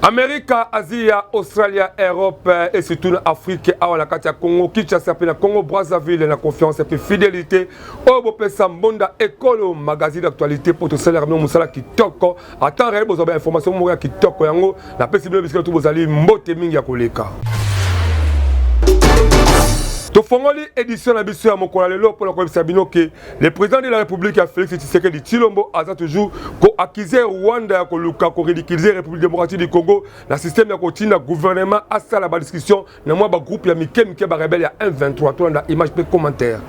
Amérique, Asie, Australie, Europe et surtout l'Afrique, à la Katia Congo, Kinshasa, la Congo, Brazzaville, la confiance et puis fidélité. Au Bopesa Mbonda, École, magazine d'actualité pour tout salaire, nous, Moussala qui toko. Attends, vous avez information, moi qui toko, yango, la possibilité de que vous allez mbote mingi ya koleka. Tofongoli édition la biso ya mokola lelo pour la komisa bino que le président de la République Félix Tshisekedi Tshilombo a toujours accusé Rwanda ya koluka ko ridiculiser République démocratique du Congo na système ya kotina gouvernement à ça la discussion na moi ba groupe ya mike ba rebelle ya M23 to na image pe commentaire.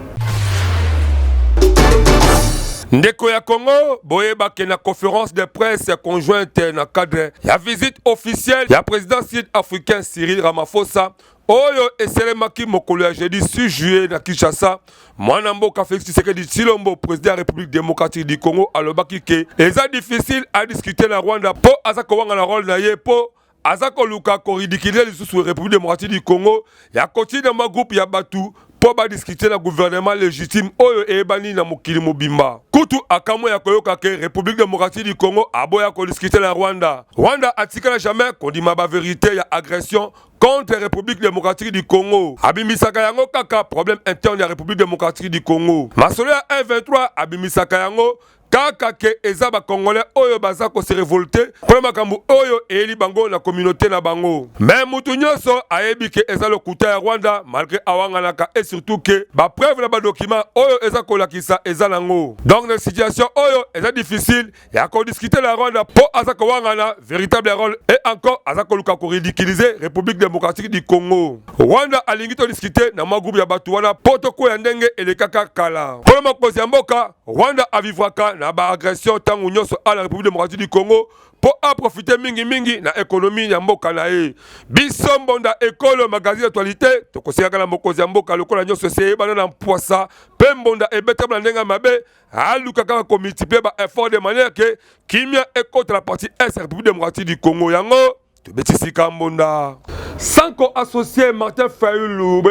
Ndeko ya Congo, boyeba ke na conférence de presse conjointe na cadre ya visite officielle ya président sud-africain Cyril Ramaphosa. Oyo eselemaki mokolo ya jeudi 6 juillet na Kinshasa, mwana mboka Félix Tshisekedi Tshilombo, président de la République démocratique du Congo, alobaki ke eza difficile à discuter na Rwanda po aza kowanga na rôle na ye po aza koluka ko ridiculiser lisusu République démocratique du Congo ya kotina ma groupe ya batu po ba discuter na gouvernement légitime oyo ebani na mokili mobimba. Kutu akamo ya koyoka ke République démocratique du Congo aboya ko discuter na Rwanda. Rwanda atikala jamais kondima ba vérité ya agression contre la République démocratique du Congo. Abimisaka yango kaka problème interne de la République démocratique du Congo. Masolo ya 1-23 abimisaka yango kaka ke eza ba Congolais oyo baza ko se révolter pour makambu oyo eli bango na communauté na bango. Mais mutu nyonso ayebi ke eza lokuta ya Rwanda malgré awanganaka et surtout ke ba preuve na ba document oyo eza kolakisa eza nango. Donc dans situation oyo eza difficile ya ko discuter la Rwanda po aza ko wangana véritable rôle et encore aza ko luka ko ridiculiser République démocratique du Congo. Rwanda alingi to discuter na ma groupe ya batu wana poto ko ya ndenge elekaka kala. Pour makozi ya mboka Rwanda avivwaka na ba agression tangu nyonso à la République démocratique du Congo pour profiter mingi na économie ya mboka na e. Biso Mbonda École magazine d'actualité to koseka na mokozi ya mboka lokola nyonso se bana na mpoisa pe Mbonda ebeta na ndenga mabe aluka kaka ko multiplier ba effort de manière que kimia est contre la partie est la République démocratique du Congo yango to betisika Mbonda. Sanko associé Martin Fayulu,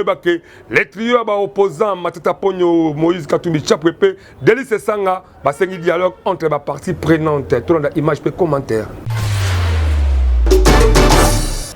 les trio opposants Matata Ponyo, Moïse Katumbi Chapwepe, Délice Sanga, un dialogue entre les parties prenantes. Tout le monde a image et commentaire.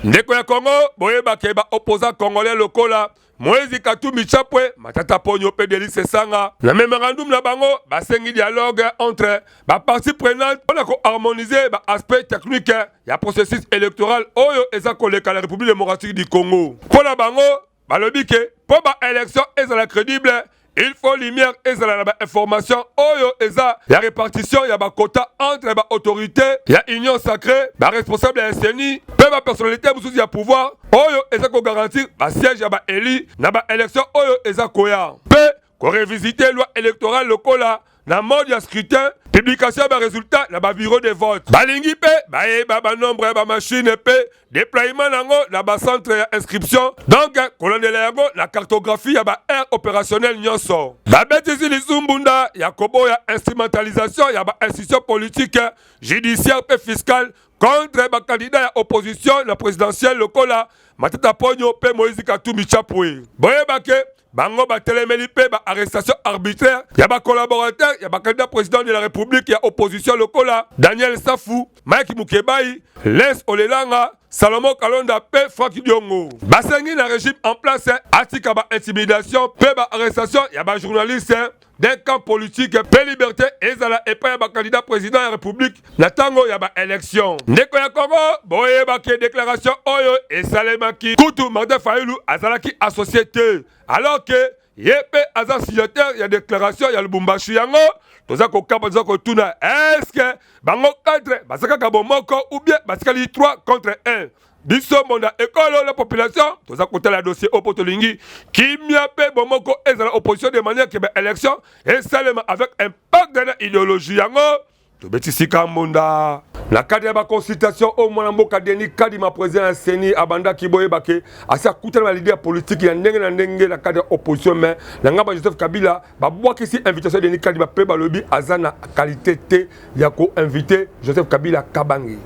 Ndeko ya Congo, boyeba ke ba opposant congolais lokola Moïse Katumbi Chapwe, Matata Ponyo pe Délice Sanga. Na memorandum na bango, basengi dialogue entre ba parties prenantes pour harmoniser ba aspect technique ya processus électoral oyo eza koleka la République démocratique du Congo. Pour la bango, balobi ke pour ba élection ezala crédible, il faut lumière ezala ba information oyo eza la répartition ya ba quota entre ba autorité ya union sacrée, ba responsable ya CENI, pe ba personnalité mususu ya pouvoir oyo eza ko garantir ba siège ya ba élu na ba élection oyo eza koya. Pe ko revisiter loi électorale lokola na mode ya scrutin, publication ba résultat na ba bureau de vote. Balingi pe ba nombre ba machine pe déploiement nango na ba centre ya inscription. Donc kolondela yango na cartographie ya ba aire opérationnelle nyonso. Ba betisi lizumbunda ya kobo ya instrumentalisation ya ba institution politique, judiciaire pe fiscale contre ba candidat ya opposition na présidentielle lokola Matata Ponyo pe Moïse Katumbi Chapwe. Boyeba ke bango ba telemeli pe ba arrestation arbitraire ya ba collaborateur ya ba candidat président de la République ya opposition lokola Daniel Safou, Mike Mukebai, Les Olelanga, Salomon Kalonda pe Franck Diongo. Basengi na régime en place atika ba intimidation pe ba arrestation ya ba journaliste d'un camp politique pe liberté ezala epa ya ba candidat président de la République na tango ya ba élection. Ndeko ya Congo boyeba ke déclaration oyo esalemaki kutu Martin Fayulu azalaki à société alors que yepe aza signataire ya déclaration ya Lubumbashi yango toza ko kapa toza ko tuna est-ce que bango cadre basaka ka bomoko ou bien basikali 3 contre 1. Biso Mbonda École la population toza ko tala dossier opotolingi kimia pe bomoko ezala opposition de manière que ba élection et seulement avec un pacte de idéologie yango to betisika Mbonda. La cadre de la consultation au Mwanamboka Denis Kadima président Seni Abanda Kiboye Bake asa kutana la leader politique ya ndenge na ndenge la cadre opposition mais la ngaba Joseph Kabila ba bwaki si invitation Denis Kadima pe balobi azana qualité te ya ko inviter Joseph Kabila Kabangi.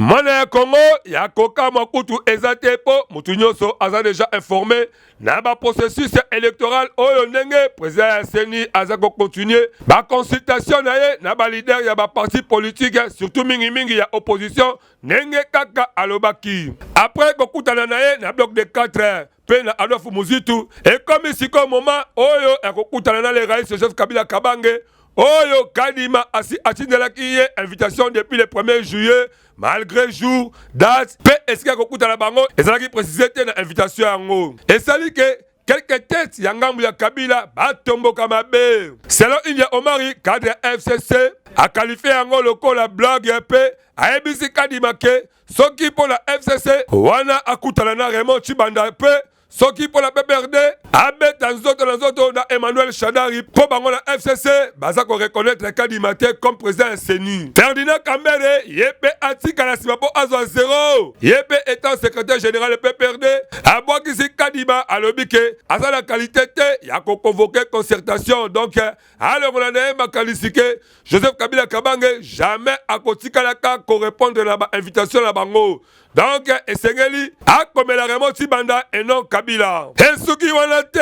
Mwana ya Congo ya koka makutu ezate po mutu nyonso aza déjà informé na ba processus électoral oyo ndenge président ya CENI aza ko continuer ba consultation na ye na ba leader ya ba parti politique surtout mingi ya opposition ndenge kaka alobaki après kokutana na ye na bloc de 4 heures pe na Adolphe Muzitu et comme siko moment oyo ya kokutana na le rais Joseph Kabila Kabange oyo Kadima asi atindelaki ye invitation depuis le 1er juillet malgré jour, date, pe esika kokutana bango ezalaki précisé te na invitation yango. Esali ke quelques têtes ya ngambu ya Kabila batomboka mabe. Selon India Omari, cadre FCC, a qualifié yango lokola blague pe ayebisi Kadima ke soki po la FCC wana akutana na Raymond Tshibanda pe soki po la PPRD abeta nzoto na Emmanuel Shadari po bango na FCC baza ko reconnaître Kadima te comme président CENI. Ferdinand Kambere yepe atika na sima po azwa 0 yepe étant secrétaire général de PPRD abwakisi Kadima alobi ke aza la qualité te ya ko convoquer concertation donc alors on a makalisi ke Joseph Kabila Kabange jamais akotikalaka ko répondre na ba invitation na bango. Donc, Esengeli a comme la Raymond Tshibanda et non Kabila. Et ce qui wana te,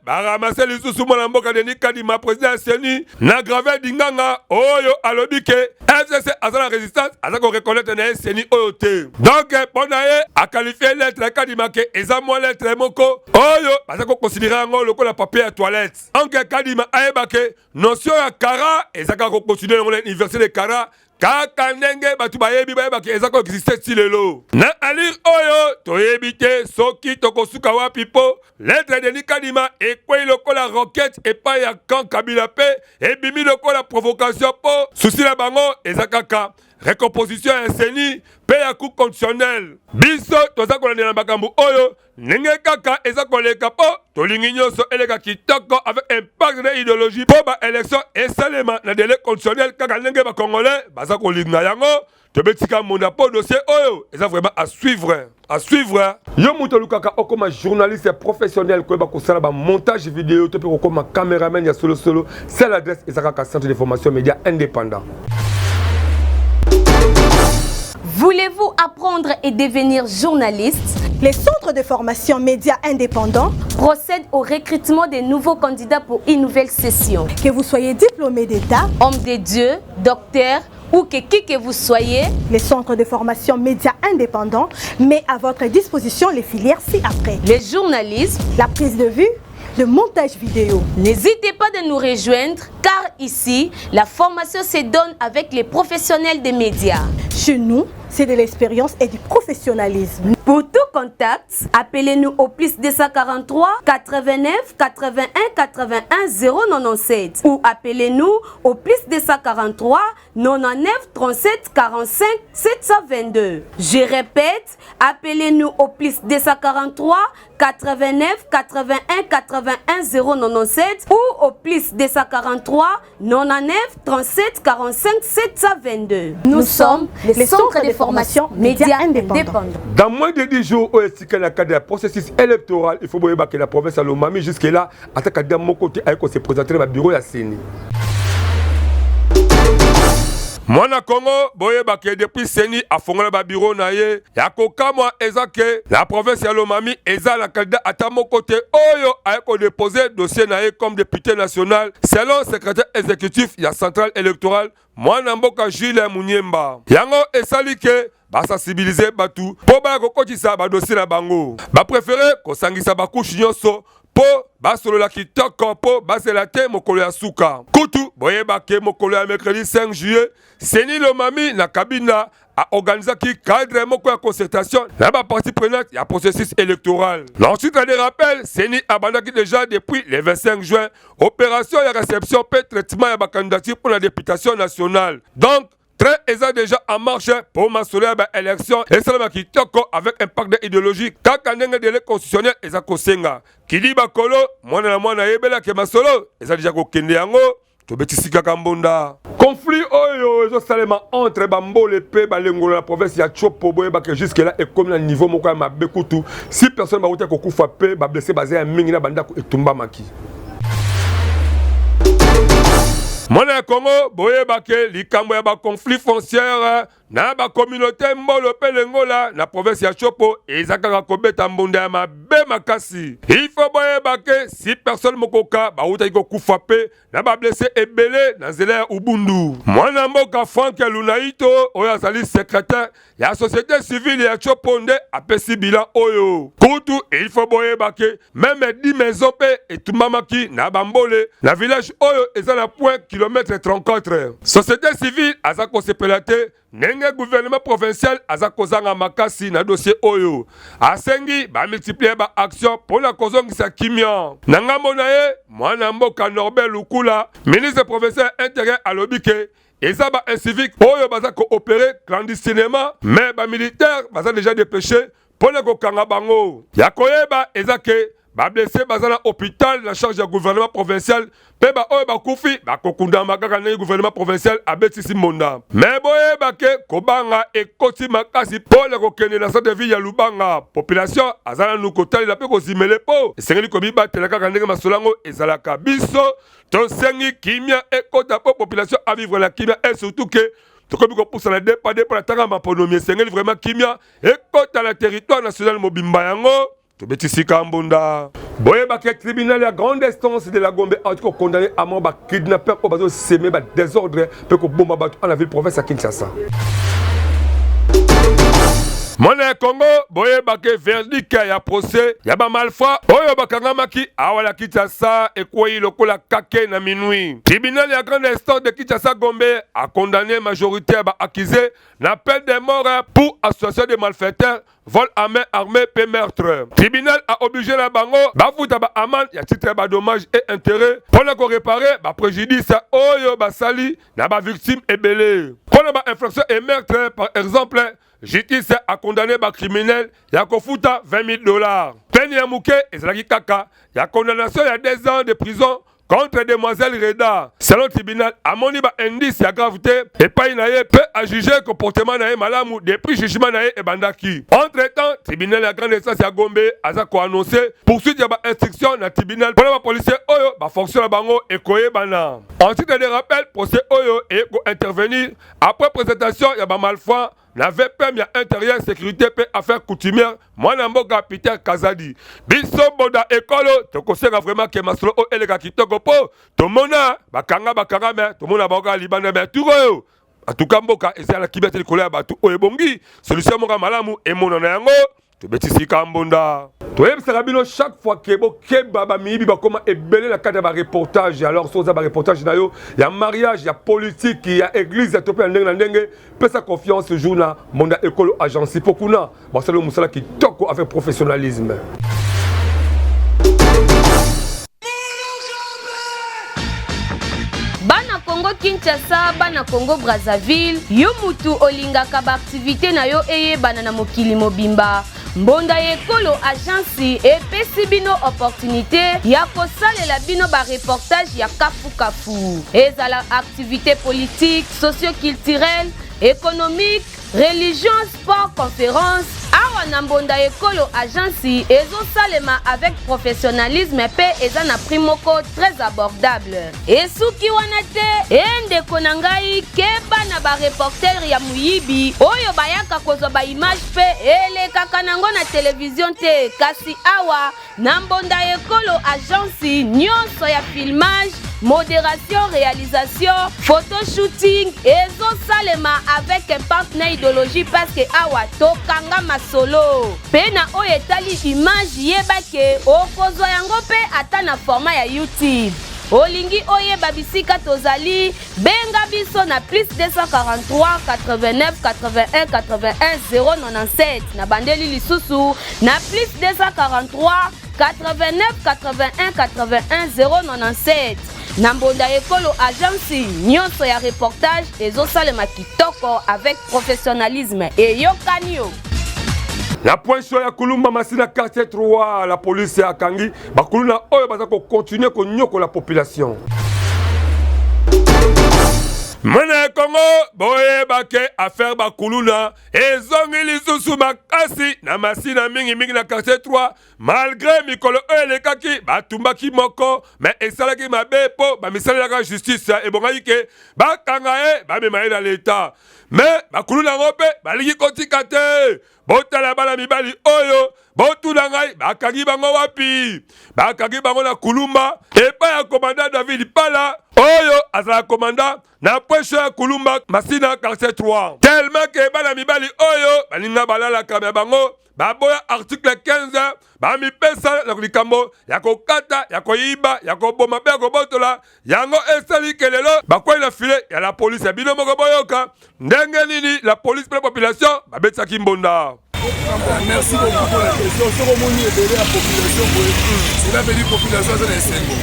ba ramasser les sous mon mboka de Kadima président CENI na gravé dinganga oyo alobi ke FCC aza la résistance aza ko reconnaître na CENI oyo te. Donc, ponaye a qualifié l'être Kadima ke eza mo l'être moko oyo baza ko considérer ngo lokola papier à toilette. Donc Kadima ayeba ke notion ya kara ezaka ko continuer l'université de Kara kaka ndenge batu bayebi bayebaki eza ko existe ti lelo na alir oyo toyebi te soki tokosuka wapi po lettre de Kadima ekwei lokola roquette epai ya camp Kabila pe ebimi lokola provocation po susi na bango eza kaka recomposition ya CENI pe ya coup conditionnel biso toza kolandela makambo oyo ndenge kaka eza koleka po tolingi nyonso eleka kitoko avec impact de idéologie po ba élection esalema na délai conditionnel kaka ndenge ba congolais baza kolinga yango tobetika monda po dossier oyo eza vraiment à suivre yo muto lukaka okoma journaliste professionnel ko ba kosala ba montage vidéo to pe okoma cameraman ya solo c'est l'adresse ezaka centre de formation média indépendant. Voulez-vous apprendre et devenir journaliste? Les centres de formation médias indépendants procèdent au recrutement des nouveaux candidats pour une nouvelle session. Que vous soyez diplômé d'État, homme de Dieu, docteur ou que vous soyez, les centres de formation médias indépendants met à votre disposition les filières ci-après. Le journalisme, la prise de vue, le montage vidéo. N'hésitez pas de nous rejoindre car ici, la formation se donne avec les professionnels des médias. Chez nous, c'est de l'expérience et du professionnalisme. Pour tout contact, appelez-nous au plus 243 89 81 81 097 ou appelez-nous au plus 243 99 37 45 722. Je répète, appelez-nous au plus 243 89 81 81 097 ou au plus 243 99 37 45 722. Nous sommes les centres de formation médias indépendants. Dans moins de 10 jours, au cadre du processus électoral, il faut que la province à l'Omami jusque-là, attaque de mon côté, avec se présenter dans le bureau de la CENI. Mwana Congo, boye baké depuis CENI a fondé le bureau naye. Yako kamwa ezake la province ya Lomami eza la candidat à mon côté oyo a déposé dossier naye comme député national selon secrétaire exécutif ya centrale électorale Mwana Mboka Jules Munyemba. Yango esali ke ba sensibiliser batu po ba kokotisa ba dossier na bango. Ba préféré ko sangisa ba couche nyonso po basolola kitoko po basela te mokolo ya suka. Kutu boyeba ke mokolo ya mercredi 5 juillet CENI Lomami na Kabinda a organisé qui cadre moko ya concertation na ba partie prenante ya processus électoral. Ensuite des rappels, CENI abandaki déjà depuis le 25 juin opération ya réception et traitement ya ba candidature pour la députation nationale. Donc très est déjà en marche pour m'assurer à l'élection et cela qui toque avec impact idéologique. Kaka ndenge délai constitutionnel eza kosenga. Kili bakolo mwana na mwana yebela ke masolo eza déjà kokende yango to betisika kambonda. Conflit oyo ezo salema entre bambole pe balengolo la province ya Chopo boye ba que jusque là et comme na niveau moko ya mabekutu si personne ba uta ko kufa pe ba blessé basé ya mingi na banda ko etumba maki. Mwana Congo boye bake likambo ya ba conflit foncière na ba communauté mbolo pelengola na province ya Chopo ezaka kobeta mbunda ya mabe makasi. Il faut boye bake si personne mokoka ba uta iko kufa pe na ba blessé ebele na nzela ya Ubundu. Mwana mboka Frank Lunaito oyo azali secrétaire ya société civile ya Chopo nde apesi bilan oyo. Kutu il faut boye bake même 10 maisons pe etumbamaki na bambole na village oyo ezana point kilomètre 34. Société civile azako sepelate nenge gouvernement provincial azako zanga makasi na dossier oyo. Asengi ba multiplier ba action pour la kozongisa kimia. Na ngambo na ye mwana mboka Norbert Lukula, ministre provincial intérieur alobike eza ba incivique oyo baza ko opérer clandestinement mais ba militaire baza déjà dépêché pour le kokanga bango. Ya koyeba eza ke ba blessé bazana hôpital la charge du gouvernement provincial pe ba oyo bakufi bakokunda makaka na gouvernement provincial abetisi monda mais boye bake kobanga ekoti makasi pour le kokende na centre de ville ya Lubanga population azana nukotali la pe kozimele po esengeli kobiba telaka ndenge masolango ezalaka biso to sengi kimia ekota po population a vivre la kimia et surtout que tokobi ko poussa la dépendre pour la tanga maponomi esengeli vraiment kimia ekota la territoire national mobimba yango Tobetisika Mbunda. Boye baké tribunal la grande instance de la Gombe a été condamné à mort par kidnappeur au bateau semé par désordre pour que bomba bateau en la ville province à Kinshasa. Mwana Congo boye baké verdict ya procès ya ba malfa oyo bakangamaki awala Kinshasa ekwoyi lokola kake na minuit. Tribunal ya grande instance de Kinshasa Gombe a condamné majorité ba accusé na peine de mort pour association de malfaiteurs, vol à main armée et meurtre. Tribunal a obligé la bango bafuta ba amende ya titre ba dommage et intérêt pour le réparer ba préjudice oyo ba sali na ba victime ebele. Pour ba infraction et meurtre par exemple justice a condamné ba criminel ya kofuta $20,000. Peine ya muke ezalaki kaka ya condamnation ya 2 ans de prison contre demoiselle Reda. Selon tribunal, amoni ba indice ya gravité et pas inaye peut à juger comportement nae malamu depuis jugement nae et bandaki. Entre temps, tribunal la grande instance ya Gombe azako annoncé poursuite ya ba instruction na tribunal pour la policier oyo ba fonction la bango et koye bana. En titre de rappel, procès oyo et ko intervenir après présentation ya ba malfrats na VPM ya intérieur sécurité pe affaires coutumières mwana mboka Peter Kazadi biso boda ekolo tokosenga vraiment ke masolo o eleka kitoko po tomona bakanga me tomona boka libanda me turo atuka mboka ezala kibete likolo ya batu o ebongi solution moka malamu emona na yango tobetisika mbonda toyebisaka bino chaque fois ke bokeba bamiyibi bakoma ebele na kati ya bareportage alors soza bareportage na yo ya mariage ya politique ya église ya tope ya ndenge na ndenge pesa confiance jour na monda ekolo agence pokuna basalo musala kitoko avec professionnalisme. Bana Congo Kinshasa, bana Congo Brazzaville, yo mutu olingaka ba activité na yo eye bana na mokili mobimba. Mbonda ekolo agence epesi bino opportunité ya kosalela bino ba reportage ya kafu kafu. Ezala activité politique, socio-culturelle, économique, religion, sport, conférence. Awa na mbonda ekolo agence ezosalema avec professionnalisme pe eza na prix moko très abordable. Esuki wana te endeko na ngai keba na ba reporter ya muyibi oyo bayaka kozwa ba image pe elekaka nango na télévision te kasi awa na mbonda ekolo agence nyonso ya filmage, modération, réalisation, photoshooting ezosalema avec un partenaire idéologie parce que awa tokanga masolo pena oyo etali image yebake okozwa yango pe ata na format ya YouTube. Olingi oyeba bisika tozali benga biso na plus 243 89 81 81 097 na bandeli lisusu na plus 243 89 81 81 097 na mbonda ekolo agence nyonso ya reportage ezosalema kitoko avec professionnalisme et yokanio. La pointure ya Kulumba Masina quartier 3 la police ya Kangi bakuluna oyo baza ko continuer ko nyoko la population. Mwana Congo boye bake affaire bakuluna ezongi lisusu makasi na masina mingi na quartier 3 malgré mikolo elekaki batumbaki moko mais esalaki mabe po bamisalelaka justice ebongaki ke bakanga ye bamema ye na l'état mais bakuluna ngo mpe balingi kotika te botala bana mibali oyo botuna ngai bakangi bango wapi bakangi bango na Kulumba epai ya commandant David Pala oyo azala commandant na pwesho ya Kulumba masina quartier 3 tellement ke bana mibali oyo baninga balalaka ya bango baboya article 15 bamipesa na likambo ya kokata ya koyiba ya koboma mpe ya kobotola yango esali ke lelo bakwei na file ya la police ya bino moko boyoka ndenge nini la police mpe la population babetisaki mbonda. Merci beaucoup pour la question. Ce qu'on m'a dit la population, cela veut dire population c'est l'essengo.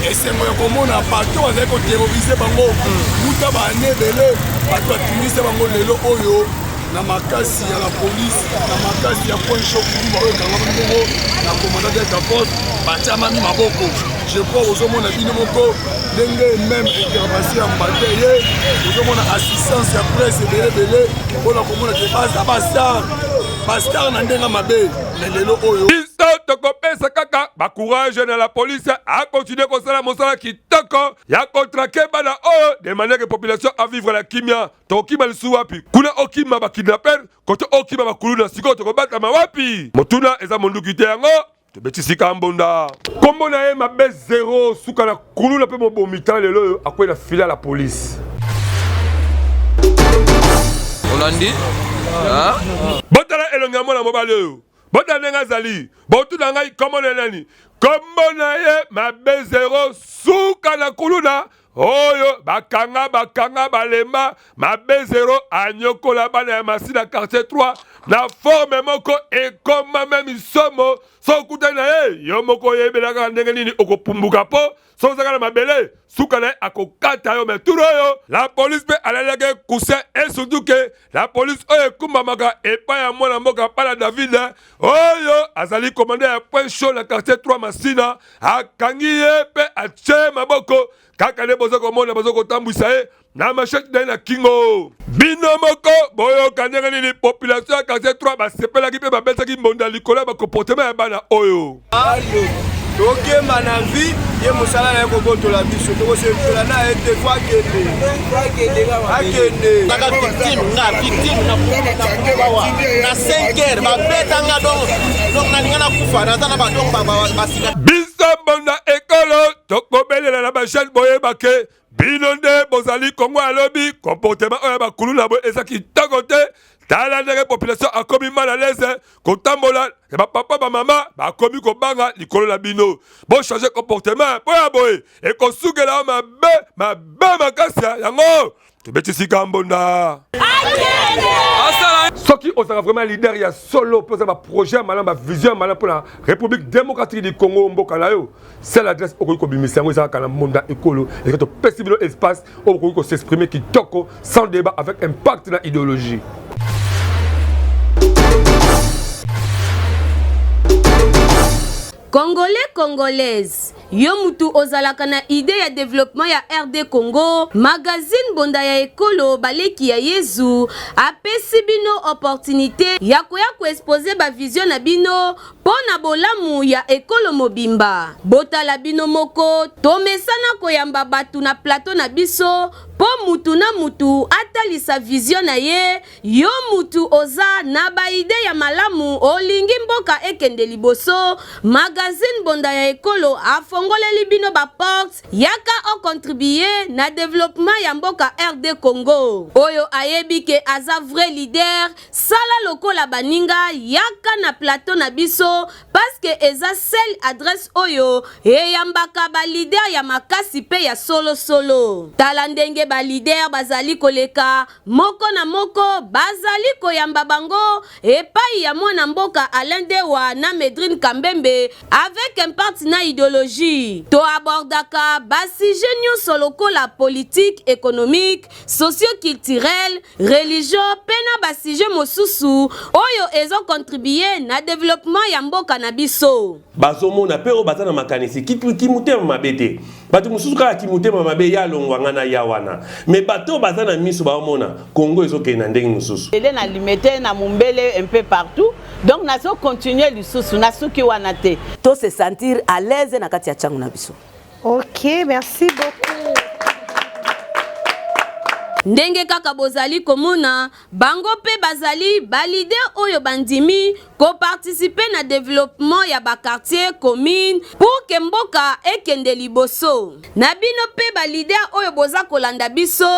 L'essengo est comme on a partout avec on terrorisé bango. Muta bane belé, bato atimise bango lelo oyo. Na makasi ya la police, na makasi ya point chaud pour oyo kanga bango. Na commandant de la force, batia mami maboko. Je crois aux hommes on a bino moko. Ndenge même intervention en bataille. Aux hommes on a assistance à presse belé. On a comme on a des bases à bastar. Pasteur nandenga mabe lelo oyo biso tokopesa kaka bacourage na la police a continuer kosala mosala kitoko ya kontrake bana oyo de manière que population à vivre la kimia tokima lisu wapi kuna okima bakidnapper koto okima bakuluna siko tokobata mawapi motuna eza monduki te yango tobetisika mbonda kombo na ye mabe zéro suka na kuluna pe mobomita lelo oyo akwei na file la police Olandi botala elonga mwana mobali oyo botala ndenge azali botuna ngai kombo na nani kombo na ye mabe zero suka na kuluna oyo bakanga balemba mabe zero anyokola bana ya masina quartier 3 na forme moko ekoma meme isomo sokutani na ye yo moko oyebelaka ndenge nini okopumbuka po sozaka na mabele suka na ye akokata yo meturo oyo la police mpe alalaki cousin et surtout ke la police oyo ekumbamaka epai ya mwana mboka Pala David oyo azali komande ya point chaud na quartier 3 masina akangi ye mpe atie maboko kaka nde boza komona baza kotambwisa ye na machete na ye na kingo bino moko boyoka ndenge nini population ya quartier 3 basepelaki mpe babetaki mbonda likolo ya bakomportema ya bana oyo tokemba na vie ye mosala na ye kobotola biso tokosepela na ye te fo akende naka victime na 5 heures babetanga donc nalinga na kufa naza na badonk basika biso mbonda ekolo tokobelela na bachaine boyebake bino nde bozali kongo alobi comportement oyo bakulu na boye eza kitoko te tala ndenge population akomi mal à l'aise kotambola ya bapapa bamama bakomi kobanga likolo na bino bochange comportement mpo ya boye ekosukela mabe makasi yango tobetisika mbonda soki ozala vraiment leader ya solo mpo oza baprojet malin bavision malin mpo na république démocratique du congo mboka na yo seule adresse okoki kobimisa yango ezalaka na mbonda ekolo eke topesi bino espace oyo okoki kosexprimer kitoko sans débat avec impact na idéologie. Congolais, Congolaises, yo mutu ozalaka na idée ya développement ya RD Congo, magazine bonda ya ekolo baleki ya Yezu, apesi bino opportunité ya koya exposer ba vision na bino pona bolamu ya ekolo mobimba. Botala bino moko, tomesana koyamba batu na plateau na biso, po mutu na mutu atalisa vision na ye, yo mutu oza na ba idée ya malamu olingi mboka ekende liboso, magazine bonda ya ekolo afongoleli bino ba porte yaka o contribuer na développement ya mboka RD Congo. Oyo ayebi ke aza vrai leader, sala lokola baninga yaka na plateau na biso parce que eza seule adresse oyo eyambaka ba leader ya makasi pe ya solo. Tala ndenge ba leader bazali koleka moko na moko bazali koyamba bango epai ya mwana mboka Alain Dewa na Medrine Kambembe avec impact na idéologie. To abordaka basi nyonso lokola politique, économique, socio-culturel, religion, pena basije mosusu oyo ezo contribuer na développement ya mboka na biso. Bazomona pe o bazana makanisi kimutema mabete. Batu mususu kala kimutema mabe ya longwanga na ya wana. Mais bato bazana miso baomona Congo ezoke na ndenge mususu. Elle na limité na mumbele un peu partout. Donc nazo continuer lisusu na suki wana te. To se sentir à l'aise na kati ya changu na biso. Ok, merci beaucoup. Ndenge kaka bozali komona bango pe bazali balide oyo bandimi ko participer na développement ya ba quartier commune pour que mboka ekende liboso. Na bino pe balide oyo boza kolanda biso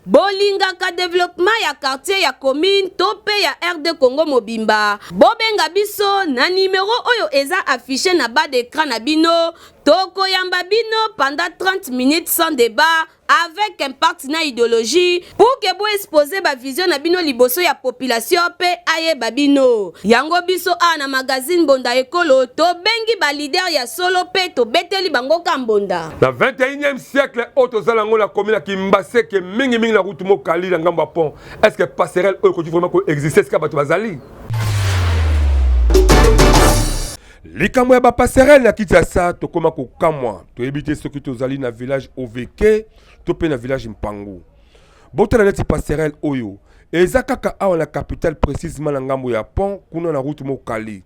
bolinga ka développement ya quartier ya commune to pe ya RD Congo Mobimba. Bobenga biso na numéro oyo eza affiché na bas d'écran na bino. Toko yamba bino pendant 30 minutes sans débat avec un partenaire idéologie pour que vous exposez ba vision na bino liboso ya population pe aye babino. Yango biso na magazine Bonda Ekolo to bengi ba leader ya solo pe to beteli bango kambonda. Na 21e siècle otozalango la commune ki mbase ke mingi na route mokali na ngamba pont. Est-ce que passerelle oyo ko vraiment ko exister est-ce que bato bazali? Likambo ya ba passerelle na Kinshasa to koma ko kamwa to ebite soki tozali na village OVK to pe na village Mpangu. Botala neti passerelle oyo eza kaka awa la capitale précisément na ngambo ya pont kuna na route mokali.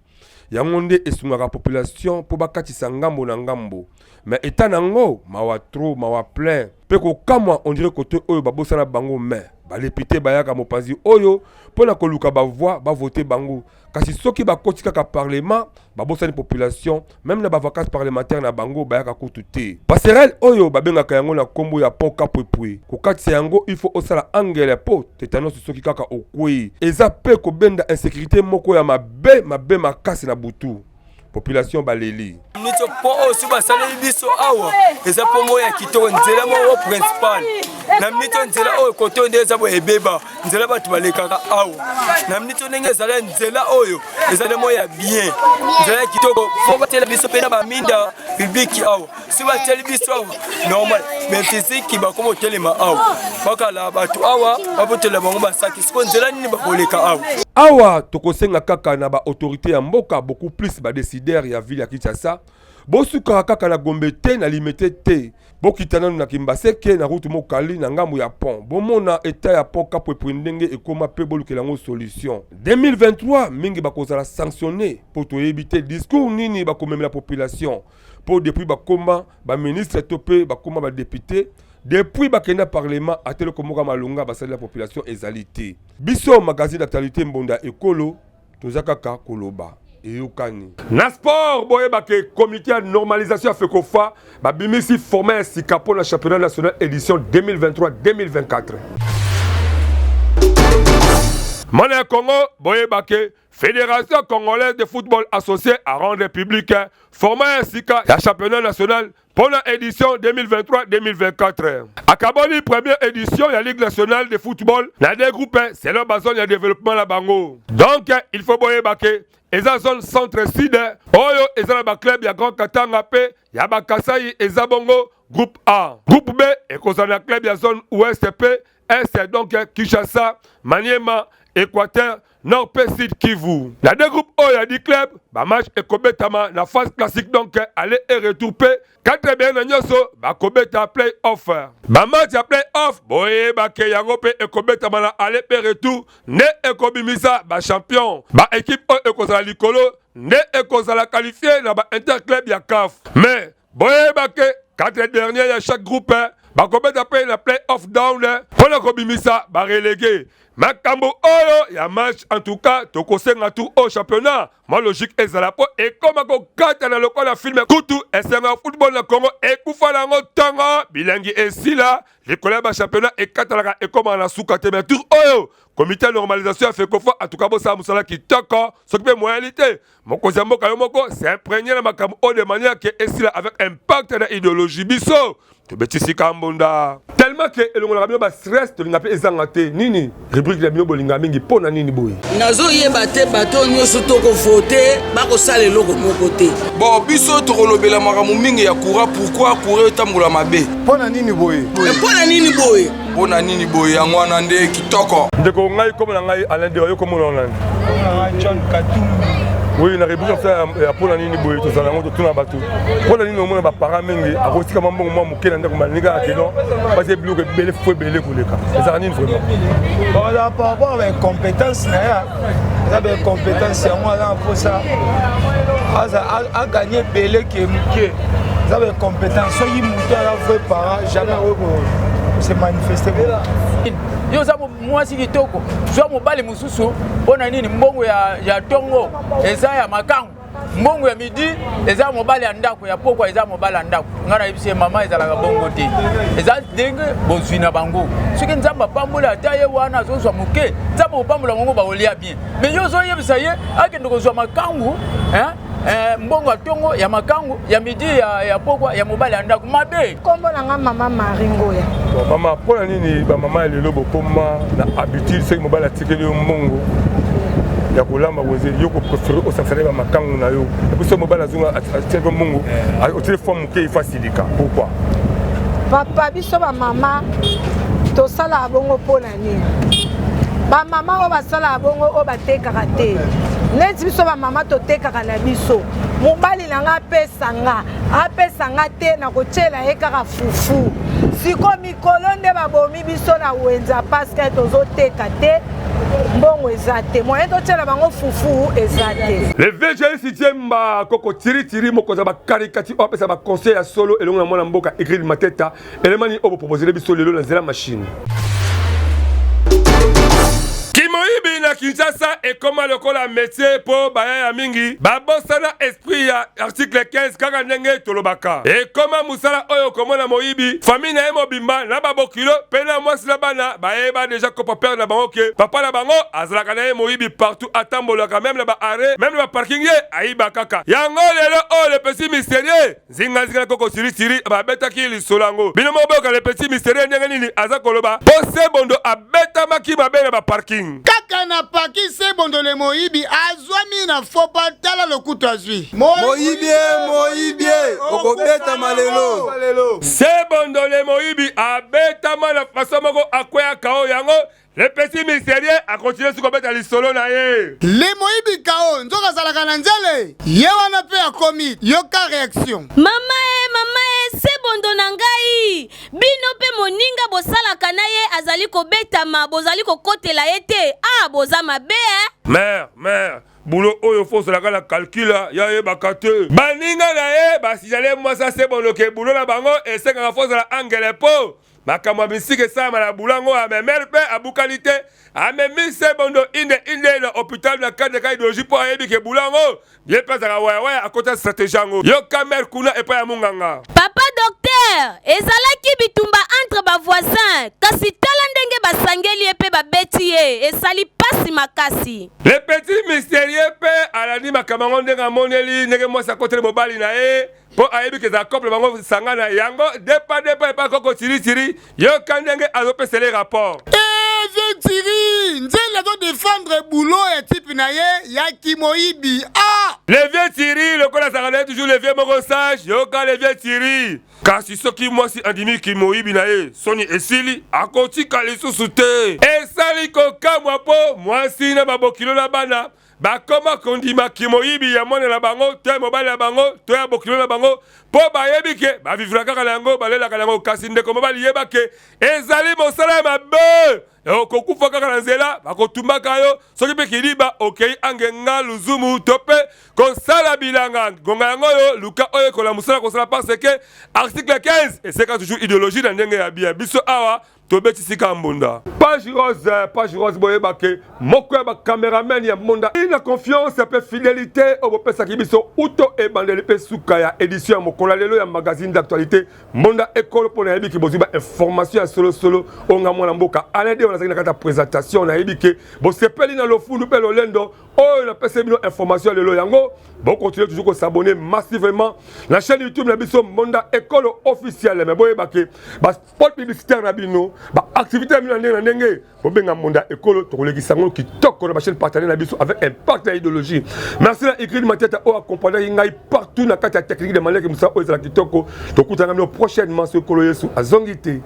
Yango nde esungaka population po bakatisa ngambo na ngambo. Mais état nango mawa trop mawa plein pe ko kamwa on dirait côté oyo babosana bango mais balepite bayaka mopanzi oyo pona koluka bavoi bavoter bango kasi soki bakoti kaka parlement babosani population même na bavacances parlementaires na bango bayaka kutu te. Passerelle oyo babengaka yango na kombo ya pont Kapwepwe kokatisa yango il faut osala angele po tétanos soki kaka okwei eza pe kobenda insécurité moko ya mabe makasi na butu population baleli. Nito po osu basali biso awa eza pomo ya kitoko nzela mo principal na mito nzela oyo koto ndeza bo ebeba nzela batu balekaka awa na mito ndenge ezala nzela oyo ezala mo ya bien nzela kitoko fo batela biso pena ba minda public awa si batela biso awa normal mais physique bakomo telema awa bakala batu awa babotela bango basaki siko nzela nini bakoleka awa awa tokosenga kaka na ba autorité ya mboka beaucoup plus ba décideur ya ville ya Kinshasa bosuka kaka na Gombe te na limité te bokitana na Kimbaseke na route mokali na ngambo ya pont bomona état ya pont Kapwepwe ndenge ekoma pe bolukela ngo solution 2023 mingi bakozala sanctionné pour to éviter discours nini bakomemela population pour depuis bakoma ba ministre topé bakoma ba député depuis bakenda parlement atelo komoka malunga basali la population ezalité biso magazine d'actualité Mbonda Ekolo tozakaka koloba eyokani na sport boyeba ke comité de normalisation a FECOFA babimisi formé sika pour le championnat national édition 2023-2024 Mona Congo boyeba ke Fédération congolaise de football associée à rendre public formé sika la championnat national pour l'édition 2023-2024. Akaboli première édition de la Ligue nationale de football, la dégroupé, c'est leur besoin de développement la bango. Donc, il faut boyer baké. Eza zone centre-sud, oyo eza na club ya Grand Katanga pe, ya Bakasai eza bongo groupe A. Groupe B, ekozana club ya zone ouest pe, est donc Kinshasa, Maniema, Équateur, Nord P Sud Kivu. La deux groupes oyo ya di club, ba match ekobetama na phase classique donc aller et retour pe. 4 bien na nyoso ba kobeta play-off. Ba match ya play-off boye ba ke yango pe ekobetama na aller et retour ne ekobimisa ba champion. Ba équipe oyo ekozala likolo ne ekozala qualifié na ba interclub ya CAF. Mais boye ba ke 4 derniers ya chaque groupe ba kobeta pe na play-off down pour la kobimisa ba relégué. Makambo oyo ya match en tout cas tokosenga tout au championnat. Moi logique ezala po et comme ko kata na lokola film kutu esenga football na Congo et kufa na ngo tongo bilangi esila likola ba championnat et katalaka et comme na suka te mais tout oyo comité de normalisation a fait quoi en tout cas bo sa musala kitoko ce qui est moyalité moko zamboka yo moko c'est imprégné na makambo o de manière que esila avec impact na idéologie biso to betisi kambonda tellement que elongo na ba stress to linga pe ezanga te nini rubrique la bino bolinga mingi pona nini boy nazo yeba te bato nyoso toko voter bako sala eloko moko te bon biso tokolobela makambo mingi ya courant pourquoi courir tambola mabe pona nini boye pona nini boye pona nini boye yango wana nde kitoko ndeko ngai comme na ngai Alain de yo comme na John Katumbi Oui, na révision ça pour la nini boy to ça ngo to na bato. Pour la nini au moins ba paramengi a aussi comme bon moi mukena ndako malinga akeno parce que bloque belé fou belé koleka. Ça nini vraiment. Bon par rapport avec compétence na ya. Ça des compétences en moi là pour ça. A gagner belé qui muké. Ça des compétences so yi muto la fait par jamais se manifester. Yo sabu mwasi kitoko zwa mobali mususu ona nini mbongo ya tongo eza ya makangu mbongo ya midi eza mobali ya ndako ya pokwa eza mobali ya ndako ngana ibise mama ezalaka bongo te eza denge bozwina bango soki nzamba pambola ata ye wana azozwa moke nzamba opambola bango baolia bien mais yo zoyebisa ye akende kozwa makangu mbongo ya tongo ya makangu ya midi ya pokwa ya mobali ya ndako mabe kombo nanga mama Maringoya. Mama pour la nini ba mama lelo bokoma na habitude c'est mobali atikeli mbongo ya kolamba weze yoko préférer au sansale ba makangu na yo et puis ce mobile azunga atikeli mbongo au téléphone ke facilika pourquoi Papa biso ba mama to sala bongo pona nini ba mama o ba sala bongo o ba tekaka te neti biso ba mama to tekaka na biso mobali nanga apesa nga te na kochela ye kaka fufu siko mikolo nde babomi biso na wenza parce que tozoteka te mbongo eza te moyen tochela bango fufu eza te. Le VG Sitemba koko tiri mokoza ba karikati o pesa ba conseil ya solo elongo na mwana mboka écrit mateta elemani obo proposer biso lelo na zela machine. Kimoyibi na Kinshasa et comment le kola métier pour baya ya mingi babosana esprit ya article 15 kaka ndenge tolobaka et comment musala oyo komona moyibi famille na mobimba na babokilo pena mwasi na bana bayeba déjà ko papa na bango ke papa na bango azalaka na moyibi partout atambolaka même na ba arrêt même na parking ye ayiba kaka yango lelo o le petit mystérieux zinga koko tiri babeta ki lisolango bino moboka le petit mystérieux ndenge nini azakoloba pose bondo abeta maki babena ba parking kaka na paki se bondole moyibi azwami na fopa tala lokutu azwi moyibi okobeta malelo se bondole moyibi abeta na façon moko akwea kao yango le petit mystérieux a continué sur kobeta lisolo na ye le moyibi kao nzoka zalaka na nzele ye wana pe akomi yoka réaction mama se bondo na ngai bino pe moninga bosalaka na ye azali kobetama bozali kokotela ye te boza mabe mère boulot oyo faut la la calcula ya ye bakate baninga na ye basijale mwasa se bondo ke boulot na bango esenga faut la angele po makamwa bisike sama na bulango a memel pe abukalite a memi se bondo inde na hôpital na cadre ka idéologie po ayebi ke bulango bien pas à waya à côté stratégie ngo yo kamer kuna e pa ya munganga papa docteur ezalaki bitumba entre ba voisins kasi tala ndenge basangeli epe babeti ye esali pasi makasi le petit mystérieux pe alandi makamango ndenga moneli ndenge mwasa côté mobali na e po ayebi ke za couple bango sangana yango depa pa koko tiri yo kandenge azopesa les rapports vieux Thierry nzela do défendre boulot et type na ye ya Kimoyibi le vieux Thierry le kola sangana toujours le vieux moko sage yo ka le vieux Thierry kasi soki mwasi andimi Kimoyibi na ye soni esili akotika lisusu te esali kokamwa po mwasi na babokilo na bana bakoma kondima Kimoyibi ya mwana na bango te mobali na bango to ya bokilo na bango po bayebi ke bavivra kaka nango balelaka nango kasi ndeko mobali yeba ke ezali mosala mabe kokufa kaka na nzela bakotumbaka yo soki mpe kiliba okei angenga luzumu to mpe kosala bilanga ngonga yango yo luka oyo ekola mosala kosala parce ke article 15 eseka toujours idéologie na ndenge ya bien biso awa tobetisika mbunda page rose boyeba ke moko ya bakameramen ya mbunda ina confiance pe fidélité obopesaki biso uto ebandeli mpe suka ya édition ya mokola lelo ya magazine d'actualité mbunda ekolo mpo nayebi ke bozwi ba information ya solosolo onga mwana mboka alede onazaki na kati ya présentation nayebi ke bosepeli na lofundu mpe lolendo oyo napesa bino information lelo yango bokontinue toujours s'abonner massivement la chaîne YouTube na biso mbunda ekolo officielle mais boyeba ke spot publicitaire na bino activité na ndenge bobenga mbunda ekolo tokolekisa ngo kitoko na chaîne partenaire na biso avec impact et idéologie merci na écrit mateta o accompagner ngai partout na kati ya technique de manière que musa o ezala kitoko tokutana prochainement sur ekolo yesu azongite